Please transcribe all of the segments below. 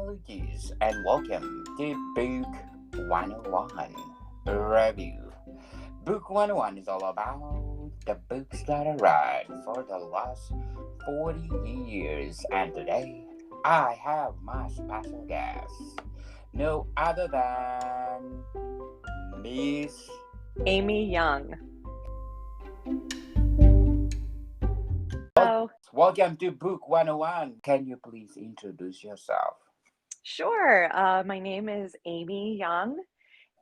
Lucas, and welcome to Book 101 Review. Book 101 is all about the books that I read for the last 40 years, and today I have my special guest, no other than Miss. Amy Young. Wel- Oh, Welcome to Book 101. Can you please introduce yourself? sure. My name is Amy Young,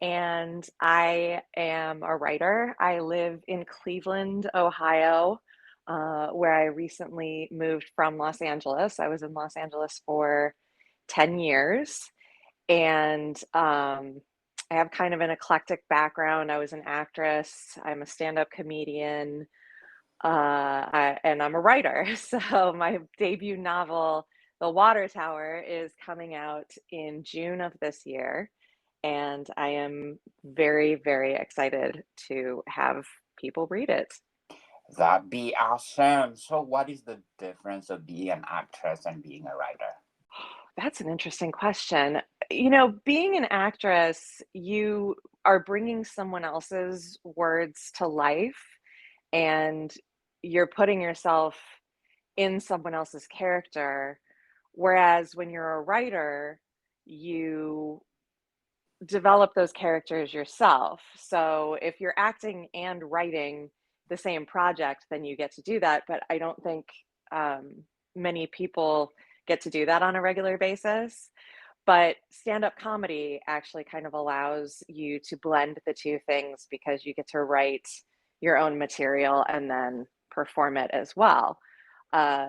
and I am a writer. I live in Cleveland, Ohio, where I recently moved from Los Angeles. I was in Los Angeles for 10 years, and I have kind of an eclectic background. I was an actress, I'm a stand-up comedian, and I'm a writer. So my debut novel, The Water Tower, is coming out in June of this year, and I am very, very excited to have people read it. That'd be awesome. So, what is the difference of being an actress and being a writer? That's an interesting question. Being an actress, you are bringing someone else's words to life, and you're putting yourself in someone else's character. Whereas when you're a writer, you develop those characters yourself. So if you're acting and writing the same project, then you get to do that. But I don't think many people get to do that on a regular basis. But stand-up comedy actually kind of allows you to blend the two things because you get to write your own material and then perform it as well.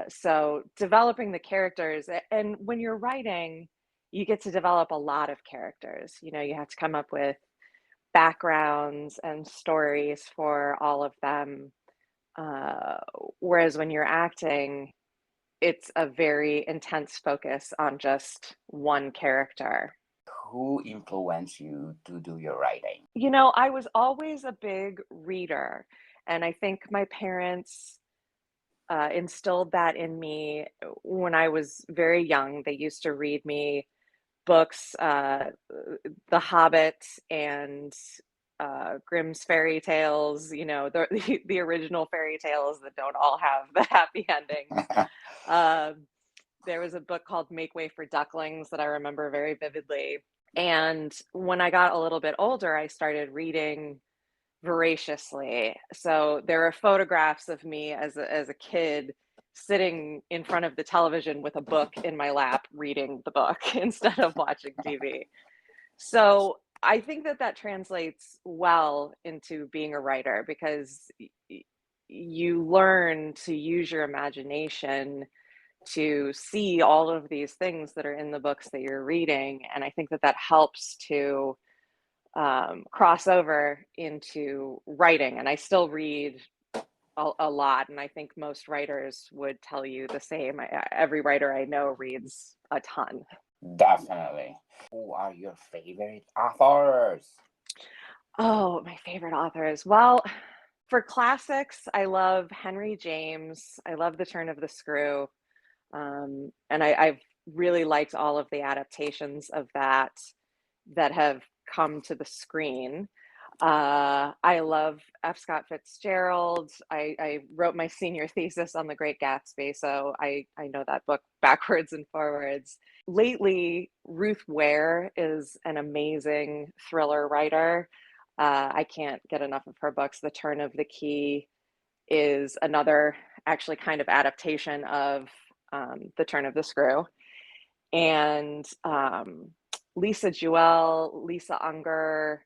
So developing the characters, and when you're writing, you get to develop a lot of characters. You have to come up with backgrounds and stories for all of them. Uh, Whereas when you're acting, it's a very intense focus on just one character. Who influenced you to do your writing? I was always a big reader, and I think my parents instilled that in me when I was very young. They used to read me books, The Hobbit and Grimm's fairy tales, the original fairy tales that don't all have the happy endings. Um, there was a book called Make Way for Ducklings that I remember very vividly. And when I got a little bit older, I started reading voraciously. So there are photographs of me as a kid sitting in front of the television with a book in my lap reading the book instead of watching TV. So I think that translates well into being a writer because you learn to use your imagination to see all of these things that are in the books that you're reading. And I think that helps to cross over into writing. And I still read a lot. And I think most writers would tell you the same. Every writer I know reads a ton. Definitely. Who are your favorite authors? Oh, my favorite authors. Well, for classics, I love Henry James. I love The Turn of the Screw. And I've really liked all of the adaptations of that have come to the screen. I love F. Scott Fitzgerald. I wrote my senior thesis on The Great Gatsby, so I know that book backwards and forwards. Lately, Ruth Ware is an amazing thriller writer. I can't get enough of her books. The Turn of the Key is another actually kind of adaptation of The Turn of the Screw. And Lisa Jewell, Lisa Unger.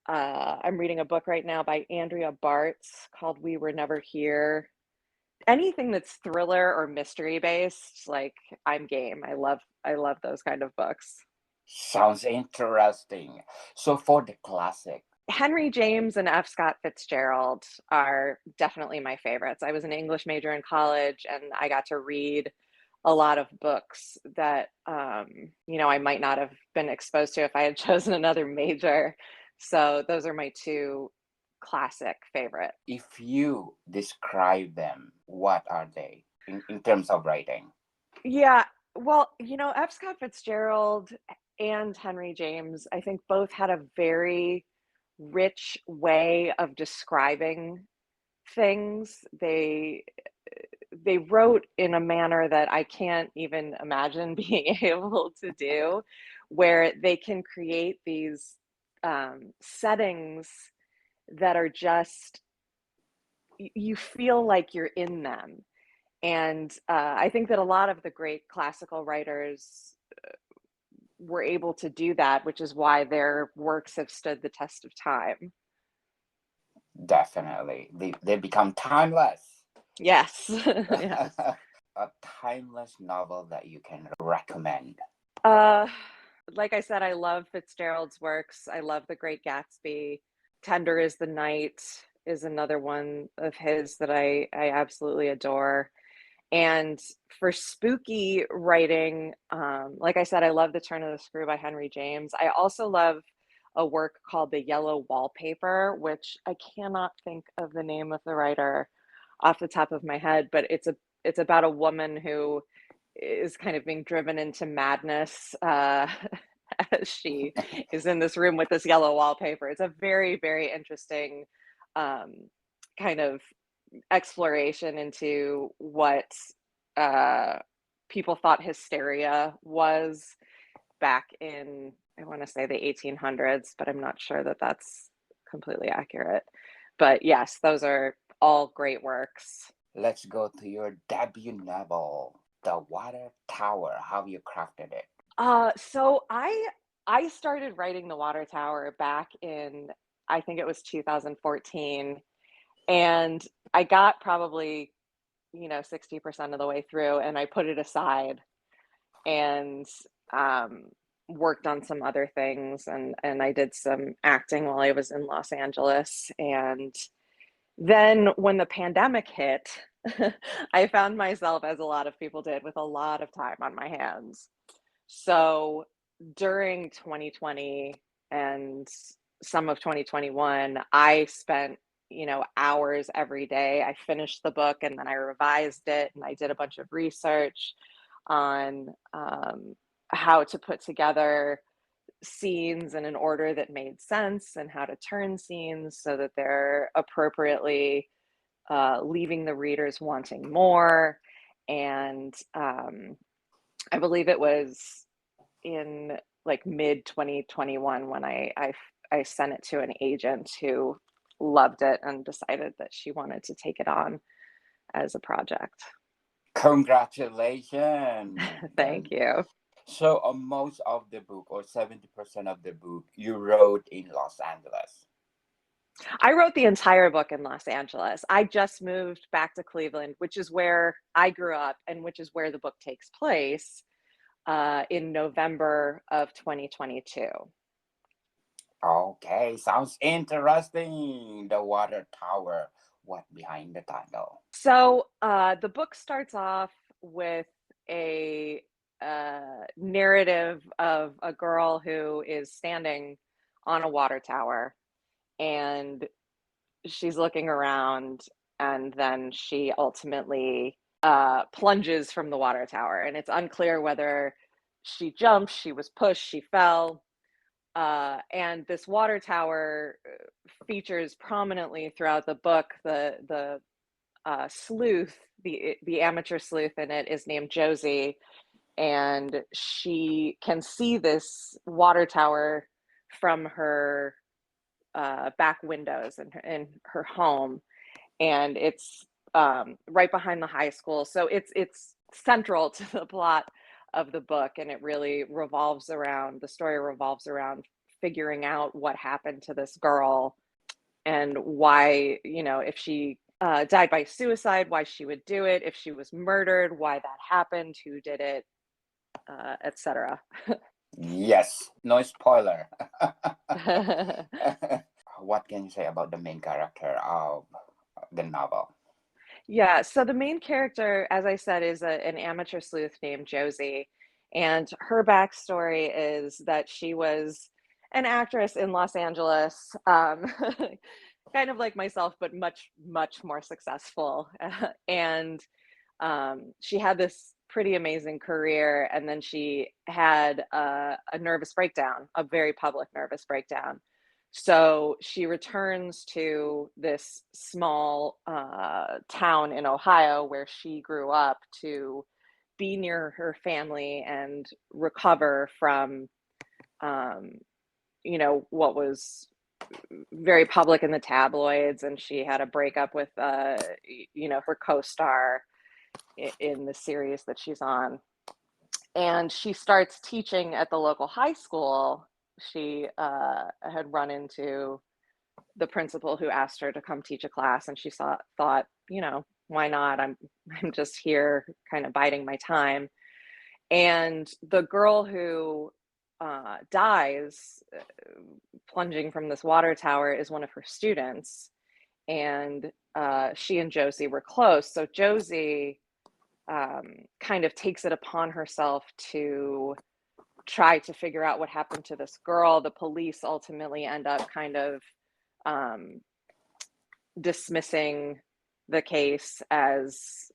I'm reading a book right now by Andrea Bartz called We Were Never Here. Anything that's thriller or mystery based, like I'm game. I love those kind of books. Sounds interesting. So, for the classic, Henry James and F. Scott Fitzgerald are definitely my favorites. I was an English major in college and I got to read a lot of books that I might not have been exposed to if I had chosen another major. So those are my two classic favorite. if you describe them, what are they in terms of writing? Yeah, Well, F. Scott Fitzgerald and Henry James, I think both had a very rich way of describing things. They wrote in a manner that I can't even imagine being able to do, where they can create these settings that are just, you feel like you're in them. And I think that a lot of the great classical writers were able to do that, which is why their works have stood the test of time. Definitely. They become timeless. Yes. Yes. A timeless novel that you can recommend. Uh, like I said, I love Fitzgerald's works. I love The Great Gatsby. Tender is the Night is another one of his that I absolutely adore. And for spooky writing, like I said, I love The Turn of the Screw by Henry James. I also love a work called The Yellow Wallpaper, which I cannot think of the name of the writer off the top of my head, but it's about a woman who is kind of being driven into madness as she is in this room with this yellow wallpaper. It's a very, very interesting um, kind of exploration into what uh, people thought hysteria was back in, I want to say the 1800s, but I'm not sure that that's completely accurate. But yes, those are all great works. Let's go to your debut novel, The Water Tower. How you crafted it? So I started writing The Water Tower back in, I think it was 2014, and I got probably 60% of the way through, and I put it aside and um, worked on some other things, and I did some acting while I was in Los Angeles. And then when the pandemic hit, I found myself, as a lot of people did, with a lot of time on my hands. So during 2020 and some of 2021, I spent, hours every day. I finished the book and then I revised it and I did a bunch of research on how to put together scenes in an order that made sense and how to turn scenes so that they're appropriately leaving the readers wanting more. And I believe it was in like mid 2021 when I sent it to an agent who loved it and decided that she wanted to take it on as a project. Congratulations. Thank you. So, most of the book, or 70% of the book, you wrote in Los Angeles. I wrote the entire book in Los Angeles. I just moved back to Cleveland, which is where I grew up and which is where the book takes place, in November of 2022. Okay, sounds interesting. The Water Tower. What behind the title? So the book starts off with a narrative of a girl who is standing on a water tower, and she's looking around, and then she ultimately plunges from the water tower. And it's unclear whether she jumped, she was pushed, she fell. And this water tower features prominently throughout the book. The sleuth, the amateur sleuth in it, is named Josie, and she can see this water tower from her back windows in her home, and it's right behind the high school. So it's central to the plot of the book, and it really revolves around, the story revolves around figuring out what happened to this girl and why, if she died by suicide, why she would do it, if she was murdered, why that happened, who did it, etc. Yes, no spoiler. What can you say about the main character of the novel? Yeah, so the main character, as I said, is an amateur sleuth named Josie. And her backstory is that she was an actress in Los Angeles, kind of like myself, but much, much more successful. And she had this pretty amazing career, and then she had a nervous breakdown, a very public nervous breakdown. So she returns to this small town in Ohio where she grew up to be near her family and recover from, um, what was very public in the tabloids. And she had a breakup with, her co-star in the series that she's on. And she starts teaching at the local high school. She had run into the principal who asked her to come teach a class, and she thought, why not? I'm just here kind of biding my time. And the girl who dies plunging from this water tower is one of her students, and she and Josie were close. So Josie kind of takes it upon herself to try to figure out what happened to this girl. The police ultimately end up kind of dismissing the case as,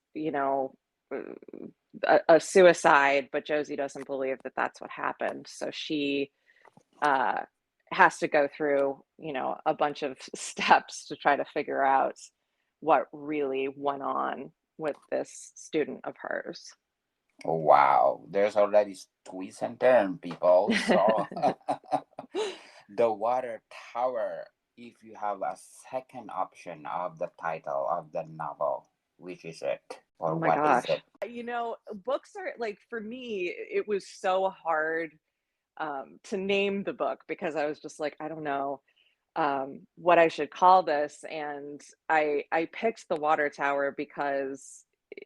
a suicide, but Josie doesn't believe that that's what happened. So she has to go through, a bunch of steps to try to figure out what really went on with this student of hers. Wow, there's already twists and turns, people. So, the water tower. If you have a second option of the title of the novel, which is it, Oh or my what is gosh. it? Books are like, for me, it was so hard to name the book because I was just like, I don't know what I should call this. And I picked The Water Tower because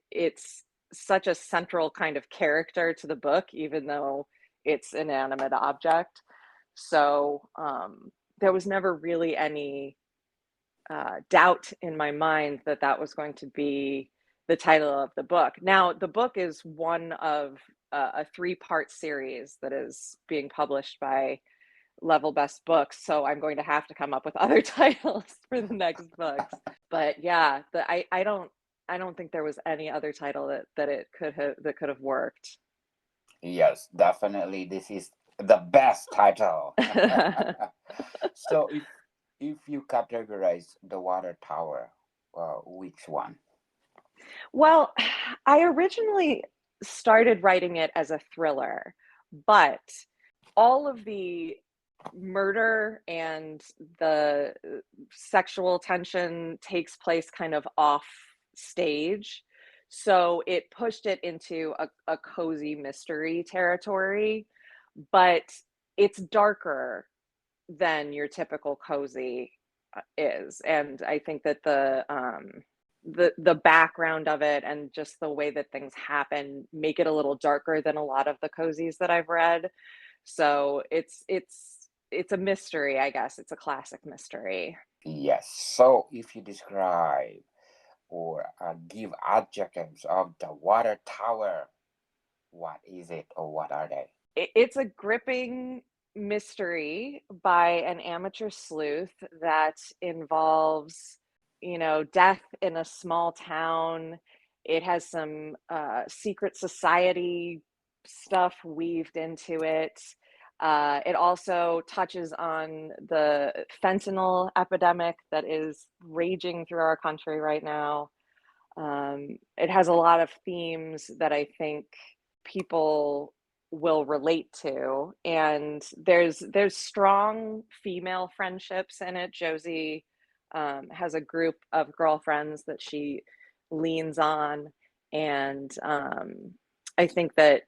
it's such a central kind of character to the book, even though it's an inanimate object. So there was never really any doubt in my mind that that was going to be the title of the book. Now, the book is one of a three-part series that is being published by Level Best Books, so I'm going to have to come up with other titles for the next books. But yeah, I don't think there was any other title that could have worked. Yes, definitely. This is the best title. So, if you categorize the water tower, which one? Well, I originally started writing it as a thriller, but all of the murder and the sexual tension takes place kind of off stage. So it pushed it into a cozy mystery territory, but it's darker than your typical cozy is. And I think that the background of it and just the way that things happen make it a little darker than a lot of the cozies that I've read. So it's a mystery, I guess. It's a classic mystery. Yes. So, if you describe or give adjectives of the water tower, what is it or what are they? It's a gripping mystery by an amateur sleuth that involves, death in a small town. It has some secret society stuff weaved into it. It also touches on the fentanyl epidemic that is raging through our country right now. It has a lot of themes that I think people will relate to, and there's strong female friendships in it. Josie has a group of girlfriends that she leans on, and I think that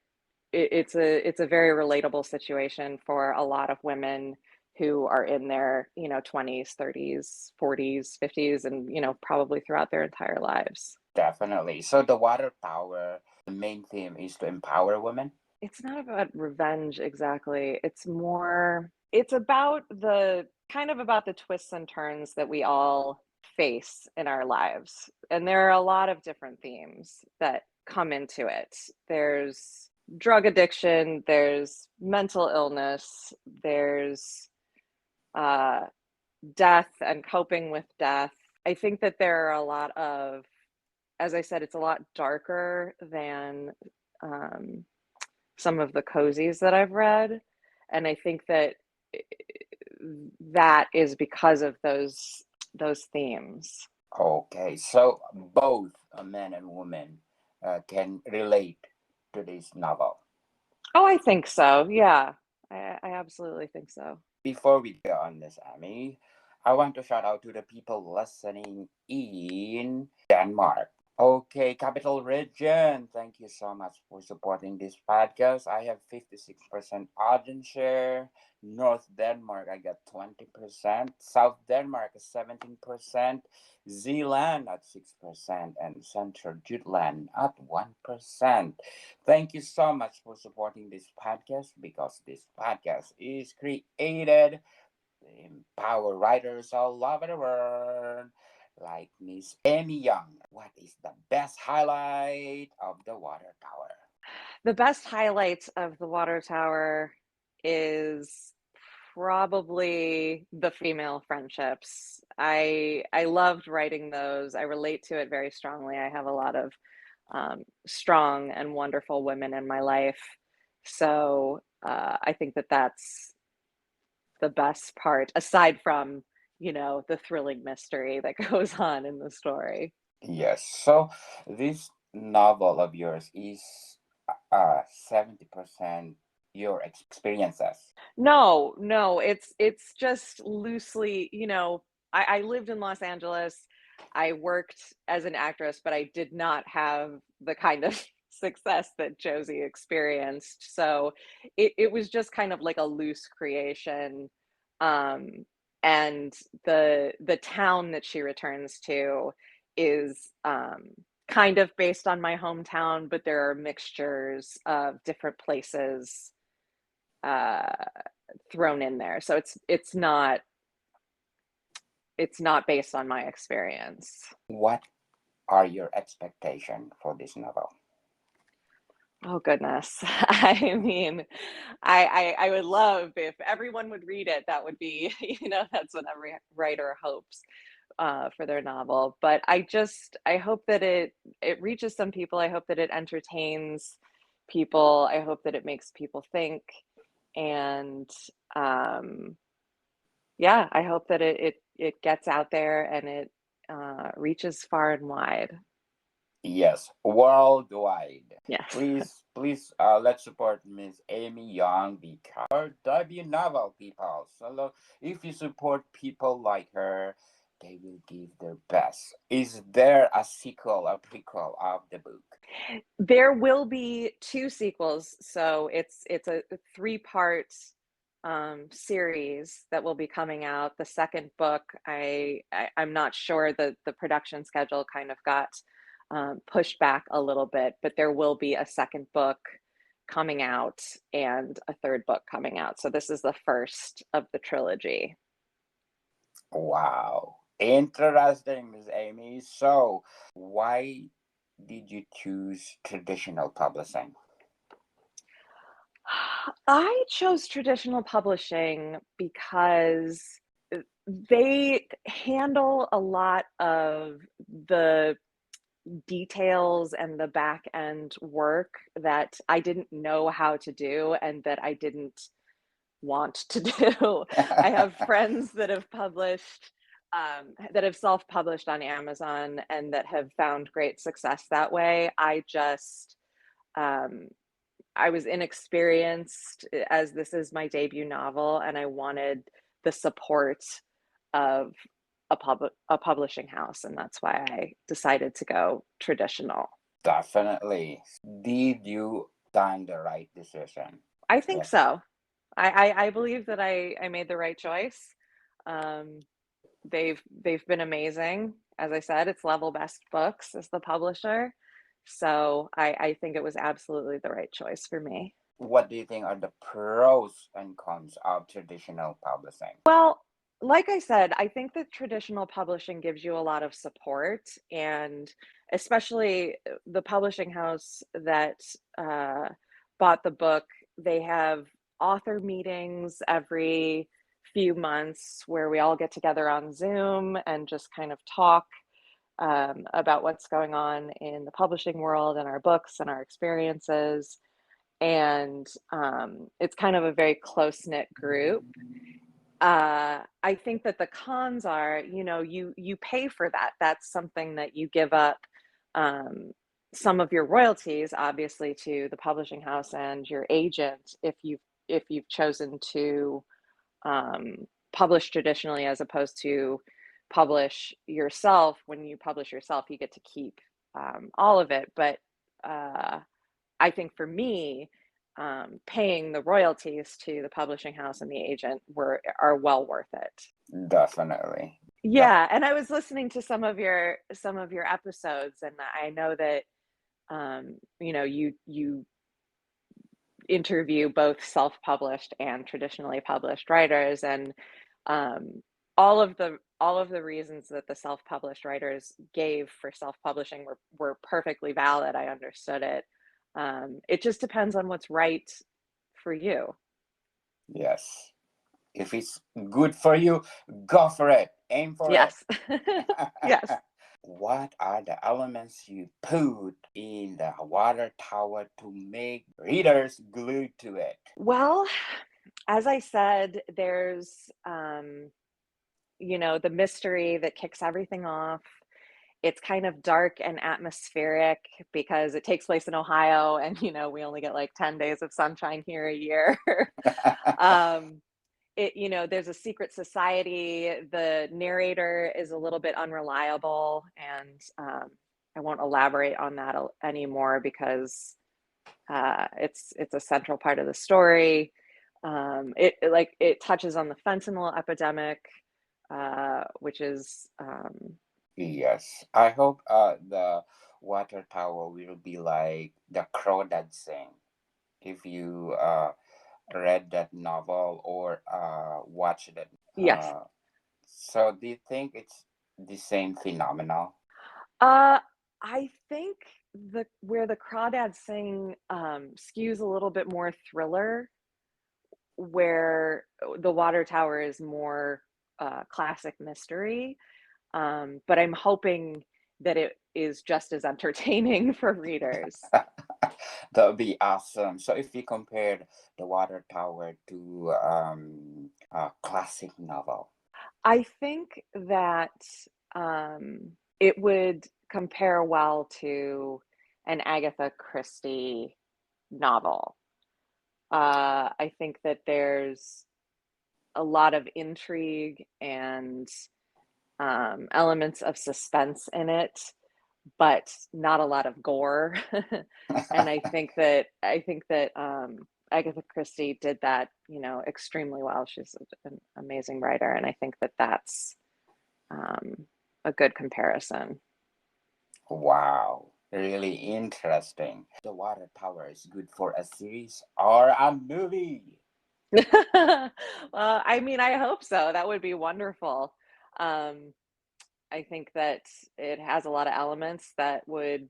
it's a very relatable situation for a lot of women who are in their 20s, 30s, 40s, 50s, and probably throughout their entire lives. Definitely. So, the water tower, the main theme is to empower women. It's not about revenge exactly. It's about the kind of about the twists and turns that we all face in our lives. And there are a lot of different themes that come into it. There's drug addiction, there's mental illness, there's uh, death and coping with death. I think that there are a lot of, as I said, it's a lot darker than um, some of the cozies that I've read, and I think that that is because of those themes. Okay, so both men and women can relate to this novel. Oh, I think so. Yeah, I absolutely think so. Before we go on this, Amy, I want to shout out to the people listening in Denmark. Okay, Capital Region, thank you so much for supporting this podcast. I have 56% audience share. North Denmark, I got 20%. South Denmark, 17%. Zealand at 6%. And Central Jutland at 1%. Thank you so much for supporting this podcast because this podcast is created to empower writers all over the world like Miss Amy Young. What is the best highlight of the Water Tower? The best highlights of the Water Tower is probably the female friendships. I loved writing those. I relate to it very strongly. I have a lot of strong and wonderful women in my life, so I think that that's the best part, aside from the thrilling mystery that goes on in the story. Yes, so this novel of yours is 70% your experiences. No, no, it's just loosely, I lived in Los Angeles. I worked as an actress, but I did not have the kind of success that Josie experienced. So it was just kind of like a loose creation. Um, and the town that she returns to is kind of based on my hometown, but there are mixtures of different places uh thrown in there. So it's not based on my experience. What are your expectations for this novel? Oh goodness. I mean, I would love if everyone would read it. That would be, that's what every writer hopes for their novel. But I hope that it reaches some people. I hope that it entertains people. I hope that it makes people think. And um yeah, I hope that it gets out there and it reaches far and wide. Yes, worldwide. Yes. Please, let's support Miss Amy Young because her debut novel, people. So if you support people like her, they will give their best. Is there a sequel, a prequel of the book? There will be two sequels, so it's a three-part series that will be coming out. The second book, I'm not sure, the production schedule kind of got pushed back a little bit, but there will be a second book coming out and a third book coming out. So this is the first of the trilogy. Wow. Interesting, Miss Amy. So, why did you choose traditional publishing? I chose traditional publishing because they handle a lot of the details and the back end work that I didn't know how to do and that I didn't want to do. I have friends that have published, that have self published on Amazon and that have found great success that way. Um, I was inexperienced as this is my debut novel, and I wanted the support of a publishing house, and that's why I decided to go traditional. Definitely. Did you done the right decision? I think Yeah. so. I believe that I made the right choice. Um, they've been amazing. As I said, it's Level Best Books as the publisher, so I think it was absolutely the right choice for me. What do you think are the pros and cons of traditional publishing? Well, like I said, I think that traditional publishing gives you a lot of support, and especially the publishing house that uh, bought the book, they have author meetings every few months where we all get together on Zoom and just kind of talk. about what's going on in the publishing world and our books and our experiences. And it's kind of a very close knit group. I think that the cons are, you pay for that. That's something that you give up, um, some of your royalties, obviously, to the publishing house and your agent if you've chosen to publish traditionally as opposed to publish yourself. When you publish yourself, you get to keep all of it. But uh, I think for me, paying the royalties to the publishing house and the agent are well worth it. Definitely. The Yeah, and I was listening to some of your episodes, and I know that you interview both self-published and traditionally published writers, and um, all of the reasons that the self-published writers gave for self-publishing were perfectly valid. I understood it. It just depends on what's right for you. yes. If it's good for you, go for it. Aim for it. Yes. Yes. What are the elements you put in the water tower to make readers glued to it? Well, as I said, there's the mystery that kicks everything off. It's kind of dark and atmospheric because it takes place in Ohio, and we only get like 10 days of sunshine here a year. um there's a secret society. The narrator is a little bit unreliable, and I won't elaborate on that anymore because it's a central part of the story. It touches on the fentanyl epidemic, which is Yes, I hope the water tower will be like the Crawdad Sing. If you read that novel or watched it, yes. so do you think it's the same phenomenon? Uh, I think where the Crawdads Sing skews a little bit more thriller, where the Water Tower is more classic mystery. But I'm hoping that it is just as entertaining for readers. That would be awesome. So if you compare the water tower to a classic novel. I think that it would compare well to an Agatha Christie novel. I think that there's a lot of intrigue and elements of suspense in it, but not a lot of gore. And I think that Agatha Christie did that, extremely well. She's an amazing writer, and I think that that's um, a good comparison. Wow, really interesting. The water tower is good for a series or a movie. Well, I mean, I hope so. That would be wonderful. Um, I think that it has a lot of elements that would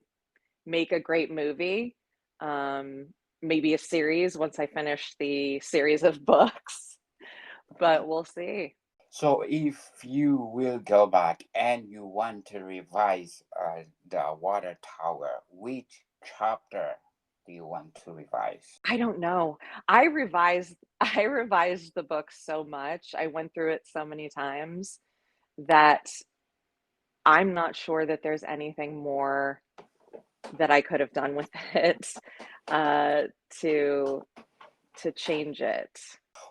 make a great movie. Um, Maybe a series once I finish the series of books, but we'll see. So if you will go back and you want to revise the water tower, which chapter do you want to revise? I don't know. I revised the book so much. I went through it so many times that I'm not sure that there's anything more that I could have done with it uh, to to change it.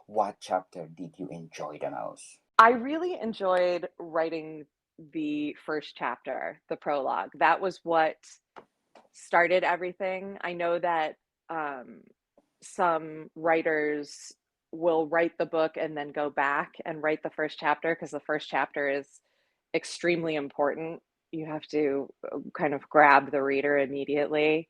What chapter did you enjoy the most? I really enjoyed writing the first chapter, the prologue. That was what started everything. I know that um, some writers will write the book and then go back and write the first chapter because the first chapter is extremely important. You have to kind of grab the reader immediately.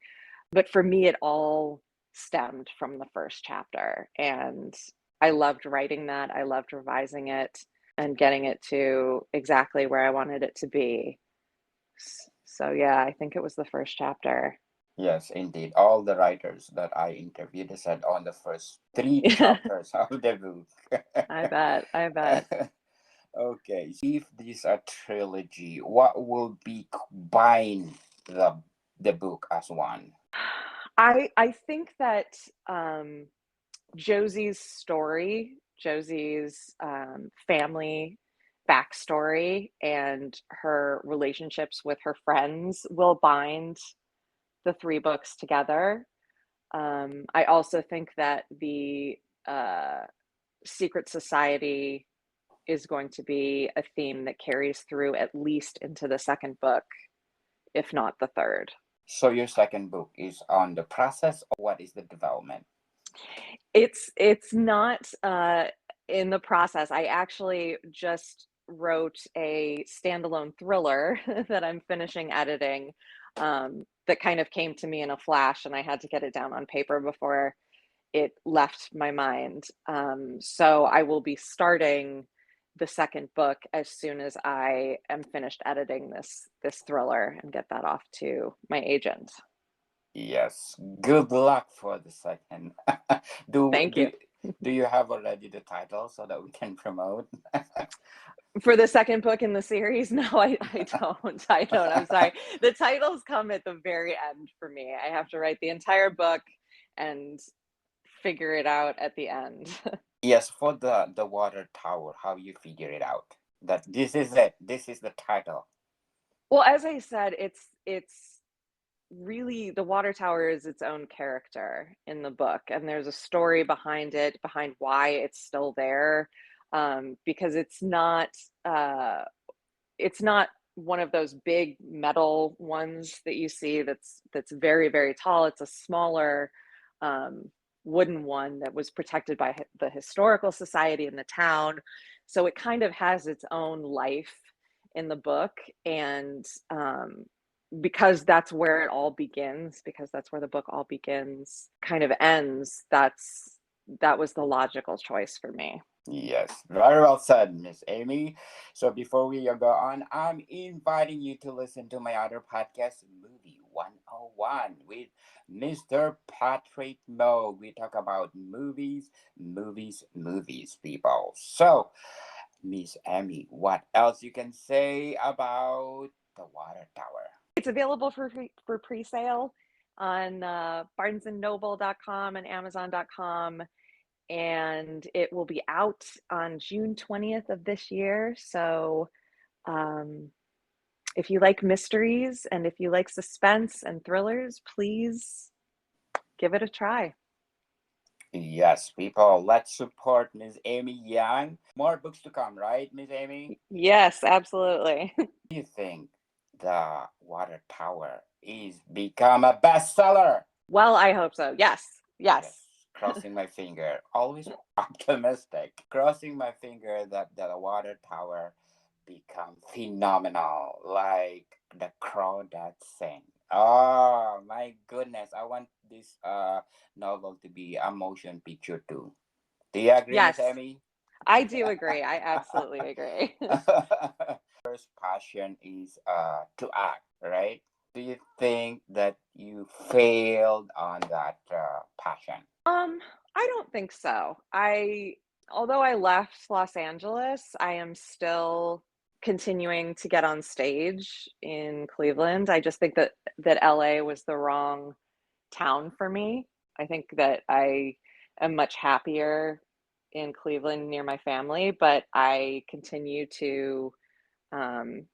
But for me, it all stemmed from the first chapter. And I loved writing that. I loved revising it and getting it to exactly where I wanted it to be. So, yeah, I think it was the first chapter. Yes, indeed. All the writers that I interviewed said on the first three Yeah, chapters of the book. I bet. I bet. Okay, if this is a trilogy, what will be bind the book as one? I think that Josie's story, Josie's family backstory, and her relationships with her friends will bind the three books together. I also think that the uh, secret society is going to be a theme that carries through at least into the second book, if not the third. So your second book is on the process, or what is the development? It's not in the process. I actually just wrote a standalone thriller that I'm finishing editing, that kind of came to me in a flash, and I had to get it down on paper before it left my mind. So I will be starting the second book as soon as I am finished editing this thriller and get that off to my agent. Yes. Good luck for the second. do Thank do you. do you have already the title so that we can promote? For the second book in the series, no, I don't. I don't. I'm sorry. The titles come at the very end for me. I have to write the entire book and figure it out at the end. Yes, for the water tower, how you figure it out? That this is it. This is the title. Well, as I said, it's really the water tower is its own character in the book, and there's a story behind it, behind why it's still there, because uh, it's not one of those big metal ones that you see that's very, very tall. It's a smaller, um, wooden one that was protected by the historical society in the town. So it kind of has its own life in the book, and because that's where it all begins, because that's where the book all begins, kind of ends. That was the logical choice for me. Yes, very well said, Miss Amy. So before we go on, I'm inviting you to listen to my other podcast, Movie 101, with Mr. Patrick Moe. We talk about movies, movies, movies, people. So, Miss Amy, what else you can say about the Water Tower? It's available for pre-sale on barnesandnoble.com and amazon.com, and it will be out on June 20th of this year. So um, if you like mysteries and if you like suspense and thrillers, please give it a try. Yes, people, let's support Miss Amy Young. More books to come, right, Miss Amy? Yes, absolutely. Do you think the Water Tower is become a bestseller? Well, I hope so. Yes, Yes, yes. crossing my finger. Always optimistic. Crossing my finger that the Water Tower become phenomenal, like the crow that sing. Oh my goodness! I want this novel to be a motion picture too. Do you agree, Miss Yes, Emmy? I do agree. I absolutely agree. First passion is to act, right? Do you think that you failed on that passion? I don't think so. Although I left Los Angeles, I am still continuing to get on stage in Cleveland. I just think that LA was the wrong town for me. I think that I am much happier in Cleveland near my family, but I continue to um,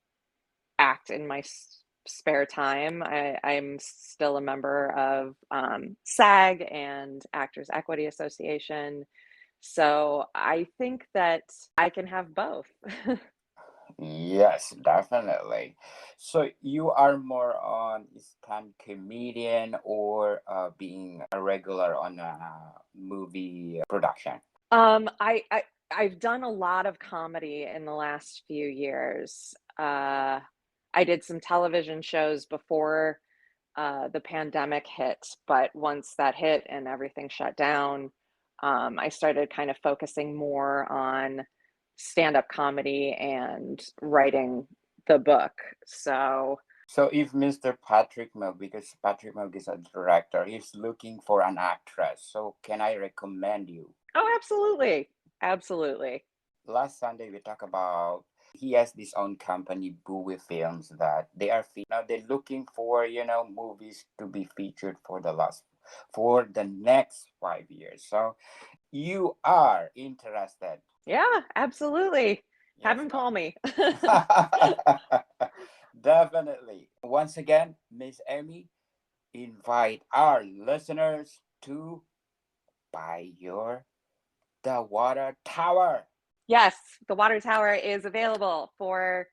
act in my spare time. I'm still a member of SAG and Actors Equity Association. So I think that I can have both. Yes, definitely. So you are more on stand comedian or being a regular on a movie production? I've done a lot of comedy in the last few years. I did some television shows before the pandemic hit, but once that hit and everything shut down, I started kind of focusing more on stand-up comedy and writing the book. So, So if Mr. Patrick Milk, because Patrick Milk is a director, he's looking for an actress. So can I recommend you? oh, absolutely. Absolutely. last Sunday we talked about he has this own company, Bowie Films, that they are now they're looking for movies to be featured for the next 5 years. So you are interested? Yeah, absolutely. Have Yes, him call me. definitely. Once again, Miss Amy, invite our listeners to buy your The Water Tower. Yes, The Water Tower is available for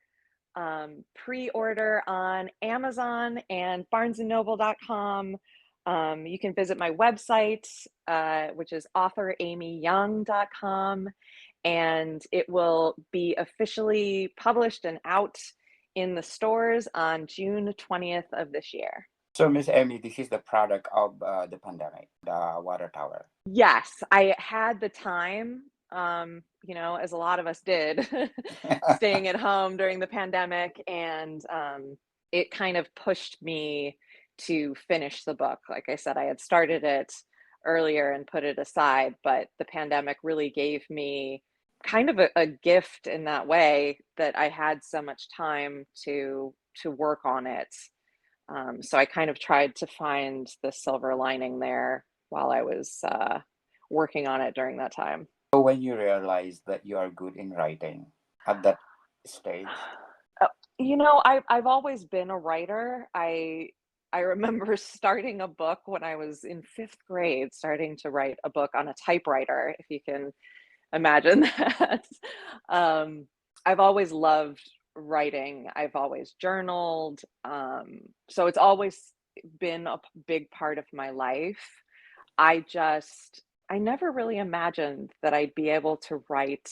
pre-order on Amazon and barnesandnoble.com. You can visit my website, which is authoramyyoung.com, and it will be officially published and out in the stores on June 20th of this year. So, Miss Amy, this is the product of the pandemic, the Water Tower. Yes, I had the time, as a lot of us did, staying at home during the pandemic, and it kind of pushed me to finish the book. Like I said, I had started it earlier and put it aside, but the pandemic really gave me kind of a gift in that way that I had so much time to work on it. So I kind of tried to find the silver lining there while I was working on it during that time. So when you realize that you are good in writing at that stage? Uh, I've always been a writer. I remember starting a book when I was in fifth grade, starting to write a book on a typewriter, if you can imagine that. Um, I've always loved writing. I've always journaled. So it's always been a big part of my life. I just, I never really imagined that I'd be able to write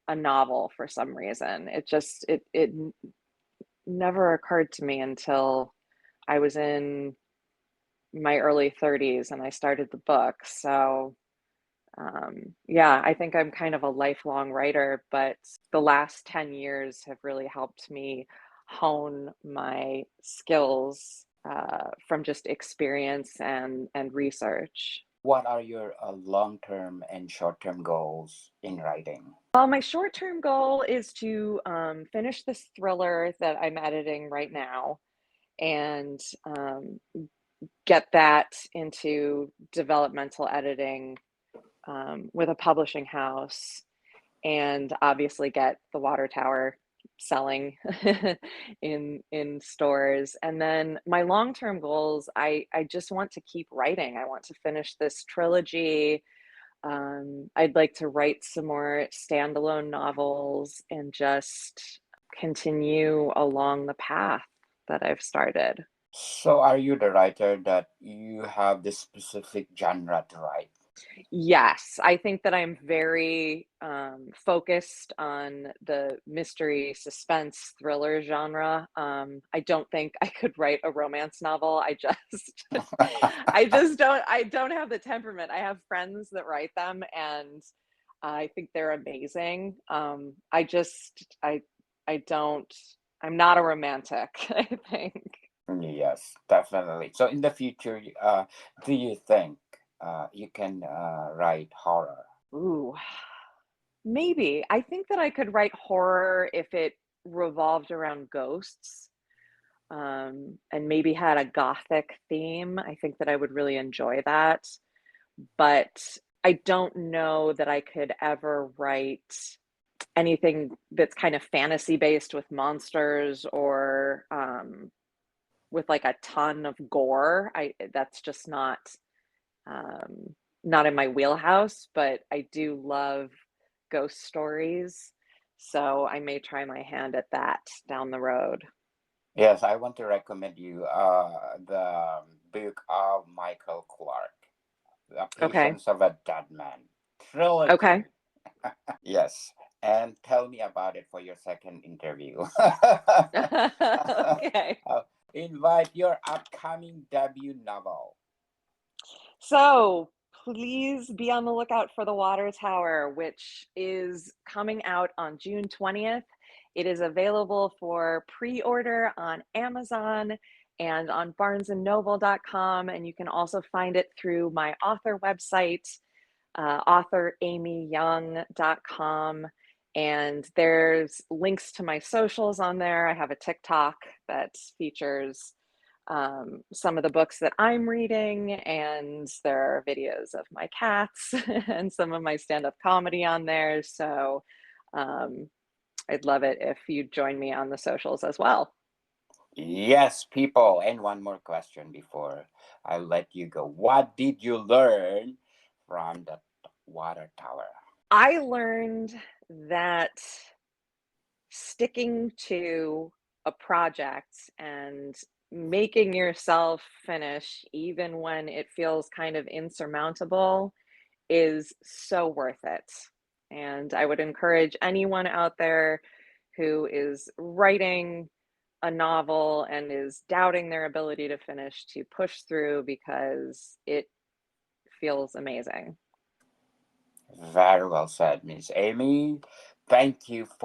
a novel for some reason. It never occurred to me until I was in my early 30s and I started the book. So, yeah, I think I'm kind of a lifelong writer, but the last 10 years have really helped me hone my skills from just experience and research. What are your long-term and short-term goals in writing? Well, my short-term goal is to finish this thriller that I'm editing right now and get that into developmental editing with a publishing house, and obviously get the water tower selling in stores. And then my long-term goals, I just want to keep writing. I want to finish this trilogy. I'd like to write some more standalone novels and just continue along the path that I've started. So are you the writer that you have this specific genre to write? Yes, I think that I'm very focused on the mystery, suspense, thriller genre. I don't think I could write a romance novel. I don't have the temperament. I have friends that write them, and I think they're amazing. I don't. I'm not a romantic, I think. Yes, definitely. So in the future, do you think you can write horror? Ooh. Maybe. I think that I could write horror if it revolved around ghosts, and maybe had a gothic theme. I think that I would really enjoy that. But I don't know that I could ever write anything that's kind of fantasy based with monsters or with like a ton of gore. That's just not in my wheelhouse, but I do love ghost stories. So I may try my hand at that down the road. Yes, I want to recommend you the book of Michael Clark, The Okay. Patience of a Dead Man trilogy. Okay. Yes, and tell me about it for your second interview. Okay. Uh, invite your upcoming debut novel. So please be on the lookout for The Water Tower, which is coming out on June 20th. It is available for pre-order on Amazon and on barnesandnoble.com. And you can also find it through my author website, authoramyyoung.com. And there's links to my socials on there. I have a TikTok that features some of the books that I'm reading, and there are videos of my cats and some of my stand-up comedy on there. So um, I'd love it if you join me on the socials as well. Yes, people. And one more question before I let you go. What did you learn from the water tower? I learned that sticking to a project and making yourself finish, even when it feels kind of insurmountable, is so worth it. And I would encourage anyone out there who is writing a novel and is doubting their ability to finish to push through because it feels amazing. Very well said, Miss Amy. Thank you